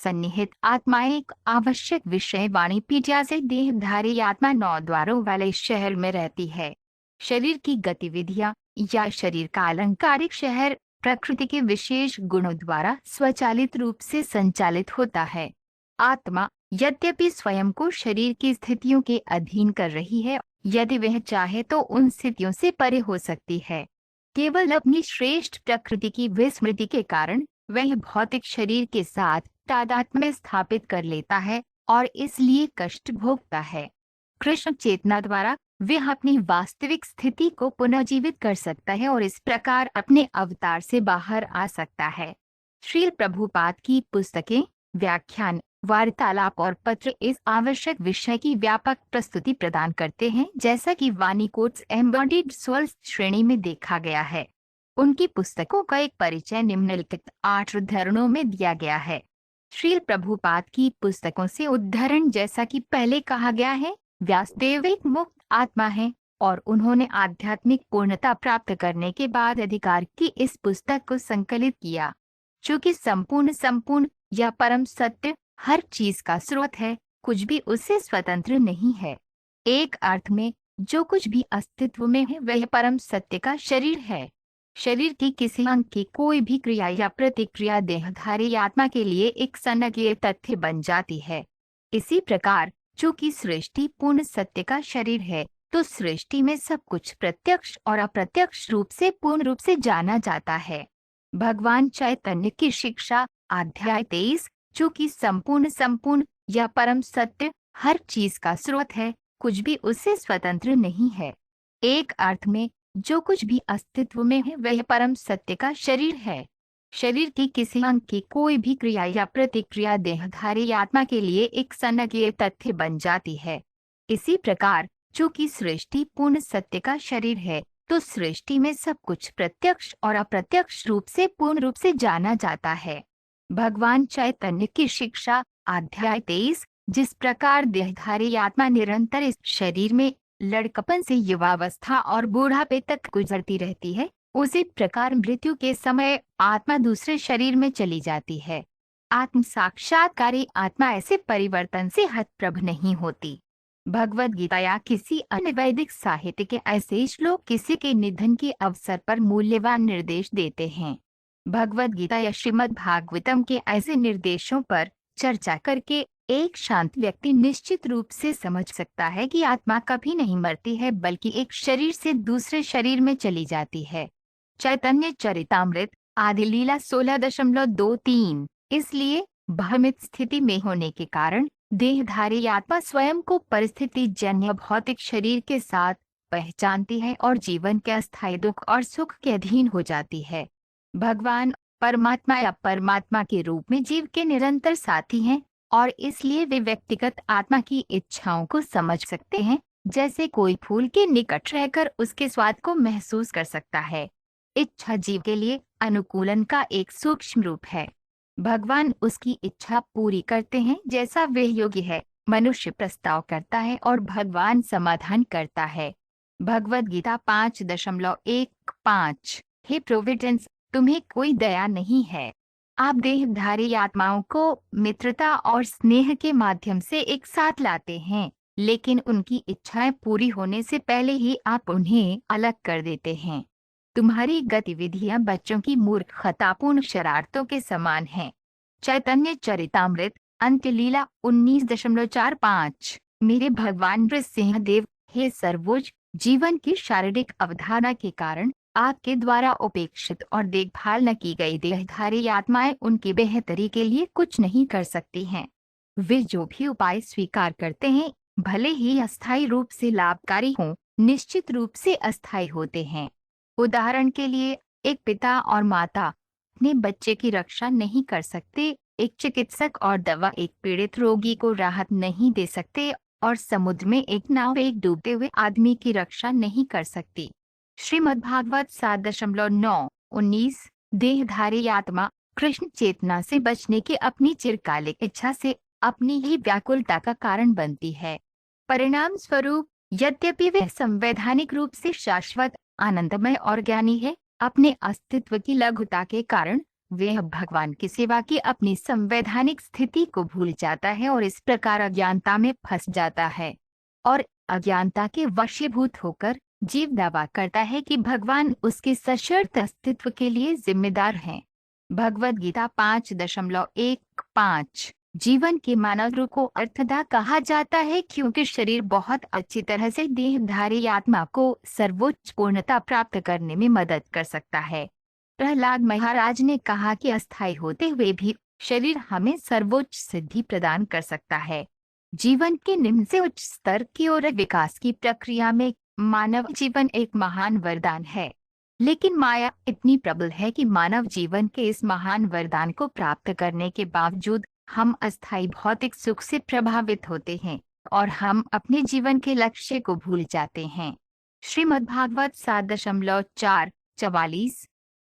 सन्निहित आत्मा एक आवश्यक विषय वाणिपीडिया से देहधारी आत्मा 9 द्वारों वाले शहर में रहती है। शरीर की गतिविधियां या शरीर का अलंकारिक शहर प्रकृति के विशेष गुणों द्वारा स्वचालित रूप से संचालित होता है। आत्मा यद्यपि स्वयं को शरीर की स्थितियों के अधीन कर रही है, यदि वह चाहे तो उन स्थितियों से परे हो सकती है। केवल अपनी श्रेष्ठ प्रकृति की विस्मृति के कारण वह भौतिक शरीर के साथ तादात्म्य स्थापित कर लेता है और इसलिए कष्ट भोगता है। कृष्ण चेतना द्वारा वह अपनी वास्तविक स्थिति को पुनर्जीवित कर सकता है और इस प्रकार अपने अवतार से बाहर आ सकता है। श्रील प्रभुपाद की पुस्तकें, व्याख्यान, वार्तालाप और पत्र इस आवश्यक विषय की व्यापक प्रस्तुति प्रदान करते हैं, जैसा कि वाणी कोट्स एम्बॉडीड सोल्स श्रेणी में देखा गया है। उनकी पुस्तकों का एक परिचय निम्नलिखित 8 उद्धरणों में दिया गया है। श्रील प्रभुपाद की पुस्तकों से उद्धरण, जैसा कि पहले कहा गया है, व्यासदेव एक मुक्त आत्मा है और उन्होंने आध्यात्मिक पूर्णता प्राप्त करने के बाद अधिकार की इस पुस्तक को संकलित किया। चूंकि संपूर्ण या परम सत्य हर चीज का स्रोत है, कुछ भी उससे स्वतंत्र नहीं है। एक अर्थ में जो कुछ भी अस्तित्व में है वह परम सत्य का शरीर है। शरीर की किसी अंग की कोई भी क्रिया या प्रतिक्रिया देहधारी आत्मा के लिए एक संज्ञेय तथ्य बन जाती है। इसी प्रकार चूंकि सृष्टि पूर्ण सत्य का शरीर है, तो सृष्टि में सब कुछ प्रत्यक्ष और अप्रत्यक्ष रूप से पूर्ण रूप से जाना जाता है। भगवान चैतन्य की शिक्षा, अध्याय 23। चूंकि संपूर्ण या परम सत्य हर चीज का स्रोत है, कुछ भी उससे स्वतंत्र नहीं है। एक अर्थ में जो कुछ भी अस्तित्व में है वह परम सत्य का शरीर है। शरीर की किसी अंग की कोई भी क्रिया या प्रतिक्रिया देहधारी आत्मा के लिए एक संज्ञेय तथ्य बन जाती है। इसी प्रकार चूंकि सृष्टि पूर्ण सत्य का शरीर है, तो सृष्टि में सब कुछ प्रत्यक्ष और अप्रत्यक्ष रूप से पूर्ण रूप से जाना जाता है। भगवान चैतन्य की शिक्षा, अध्याय 23। जिस प्रकार देहधारी आत्मा निरंतर इस शरीर में लड़कपन से युवावस्था और बूढ़ापे तक गुजरती रहती है, उसी प्रकार मृत्यु के समय आत्मा दूसरे शरीर में चली जाती है। आत्म साक्षात्कारी आत्मा ऐसे परिवर्तन से हतप्रभ नहीं होती। भगवद गीता या किसी अन्य वैदिक साहित्य के ऐसे श्लोक किसी के निधन के अवसर पर मूल्यवान निर्देश देते हैं। भगवद गीता या श्रीमद् भागवतम के ऐसे निर्देशों पर चर्चा करके एक शांत व्यक्ति निश्चित रूप से समझ सकता है कि आत्मा कभी नहीं मरती है, बल्कि एक शरीर से दूसरे शरीर में चली जाती है। चैतन्य चरितामृत, आदि लीला 16.23। इसलिए भ्रमित स्थिति में होने के कारण देहधारी आत्मा स्वयं को परिस्थिति जन्य भौतिक शरीर के साथ पहचानती है और जीवन के अस्थायी दुख और सुख के अधीन हो जाती है। भगवान परमात्मा या परमात्मा के रूप में जीव के निरंतर साथी हैं और इसलिए वे व्यक्तिगत आत्मा की इच्छाओं को समझ सकते हैं, जैसे कोई फूल के निकट रहकर उसके स्वाद को महसूस कर सकता है। इच्छा जीव के लिए अनुकूलन का एक सूक्ष्म रूप है। भगवान उसकी इच्छा पूरी करते हैं जैसा वह योग्य है। मनुष्य प्रस्ताव करता है और भगवान समाधान करता है। भगवद गीता 5.15। हे प्रोविडेंस, तुम्हें कोई दया नहीं है। आप देहधारी आत्माओं को मित्रता और स्नेह के माध्यम से एक साथ लाते हैं, लेकिन उनकी इच्छाएं पूरी होने से पहले ही आप उन्हें अलग कर देते हैं। तुम्हारी गतिविधियां बच्चों की मूर्खतापूर्ण शरारतों के समान हैं। चैतन्य चरितामृत, अंत्यलीला 19.45। मेरे भगवान नृसिंहदेव, हे सर्वोच्च, जीवन की शारीरिक अवधारणा के कारण आपके द्वारा उपेक्षित और देखभाल न की गई देहधारी आत्माएं उनकी बेहतरी के लिए कुछ नहीं कर सकती हैं। वे जो भी उपाय स्वीकार करते हैं, भले ही अस्थायी रूप से लाभकारी हों, निश्चित रूप से अस्थायी होते हैं। उदाहरण के लिए, एक पिता और माता अपने बच्चे की रक्षा नहीं कर सकते, एक चिकित्सक और दवा एक पीड़ित रोगी को राहत नहीं दे सकते, और समुद्र में एक नाव एक डूबते हुए आदमी की रक्षा नहीं कर सकती। श्रीमद्भागवत 7.9-19। देहधारी आत्मा कृष्ण चेतना से बचने की अपनी चिरकालिक इच्छा से अपनी ही व्याकुलता का कारण बनती है। परिणाम स्वरूप यद्यपि वह संवैधानिक रूप से शाश्वत, आनंदमय और ज्ञानी है, अपने अस्तित्व की लघुता के कारण वह भगवान की सेवा की अपनी संवैधानिक स्थिति को भूल जाता है और इस प्रकार अज्ञानता में फंस जाता है। और अज्ञानता के वशीभूत होकर जीव दावा करता है कि भगवान उसके सशर्त अस्तित्व के लिए जिम्मेदार हैं। भगवद गीता 5.15। जीवन के मानव रूप को अर्थदा कहा जाता है क्योंकि शरीर बहुत अच्छी तरह से देहधारी आत्मा को सर्वोच्च पूर्णता प्राप्त करने में मदद कर सकता है। प्रहलाद महाराज ने कहा कि अस्थायी होते हुए भी शरीर हमें सर्वोच्च सिद्धि प्रदान कर सकता है। जीवन के निम्न से उच्च स्तर की ओर विकास की प्रक्रिया में मानव जीवन एक महान वरदान है। लेकिन माया इतनी प्रबल है कि मानव जीवन के इस महान वरदान को प्राप्त करने के बावजूद हम अस्थायी भौतिक सुख से प्रभावित होते हैं और हम अपने जीवन के लक्ष्य को भूल जाते हैं। श्रीमद्भागवत 7.4 44।